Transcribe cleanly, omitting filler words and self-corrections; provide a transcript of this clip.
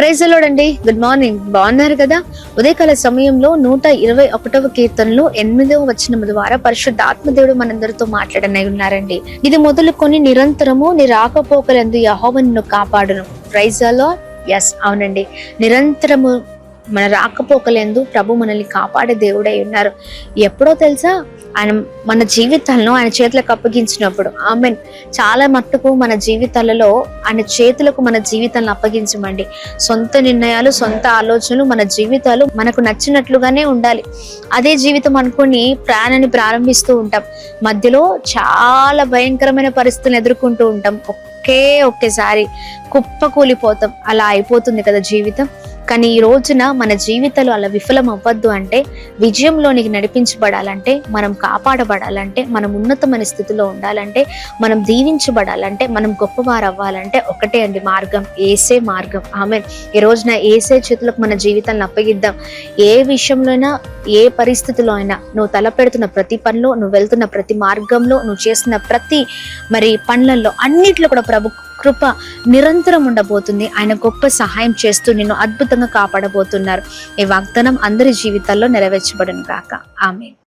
Praise the lord అండి. Good morning. బాగున్నారు కదా? ఉదయకాల సమయంలో 121వ కీర్తనలో 8వ వచనం ద్వారా పరిశుద్ధాత్మ దేవుడు మనందరితో మాట్లాడనై ఉన్నారండి. ఇది మొదలుకొని నిరంతరము నీ రాకపోకలందు యెహోవా నిన్ను కాపాడును. Praise the lord. ఎస్, అవునండి. నిరంతరము మన రాకపోకలందు ప్రభు మనల్ని కాపాడే దేవుడై ఉన్నారు. ఎప్పుడో తెలుసా? ఆయన మన జీవితాలను ఆయన చేతులకు అప్పగించినప్పుడు. ఆమెన్. చాలా మట్టుకు మన జీవితాలలో ఆయన చేతులకు మన జీవితాలను అప్పగించమండి. సొంత నిర్ణయాలు, సొంత ఆలోచనలు, మన జీవితాలు మనకు నచ్చినట్లుగానే ఉండాలి. అదే జీవితం అనుకుని ప్రయాణాన్ని ప్రారంభిస్తూ ఉంటాం. మధ్యలో చాలా భయంకరమైన పరిస్థితులను ఎదుర్కొంటూ ఉంటాం. ఒకేసారి కుప్పకూలిపోతాం. అలా అయిపోతుంది కదా జీవితం. కానీ ఈ రోజున మన జీవితాలు అలా విఫలం అవ్వద్దు అంటే, విజయంలోనికి నడిపించబడాలంటే, మనం కాపాడబడాలంటే, మనం ఉన్నతమైన స్థితిలో ఉండాలంటే, మనం దీవించబడాలంటే, మనం గొప్పవారు అవ్వాలంటే ఒకటే అండి మార్గం, ఏసే మార్గం. ఆమెన్. ఈ రోజున ఏసే చేతులకు మన జీవితాలను అప్పగిద్దాం. ఏ విషయంలోనైనా, ఏ పరిస్థితిలో అయినా, నువ్వు తలపెడుతున్న ప్రతి పనిలో, నువ్వు వెళ్తున్న ప్రతి మార్గంలో, నువ్వు చేస్తున్న ప్రతి పనులలో అన్నిట్లో కూడా ప్రభు కృప నిరంతరం ఉండబోతుంది. ఆయన గొప్ప సహాయం చేస్తూ నిన్ను అద్భుతంగా కాపాడబోతున్నారు. ఈ వాగ్దానం అందరి జీవితాల్లో నెరవేర్చబడును గాక. ఆమేన్.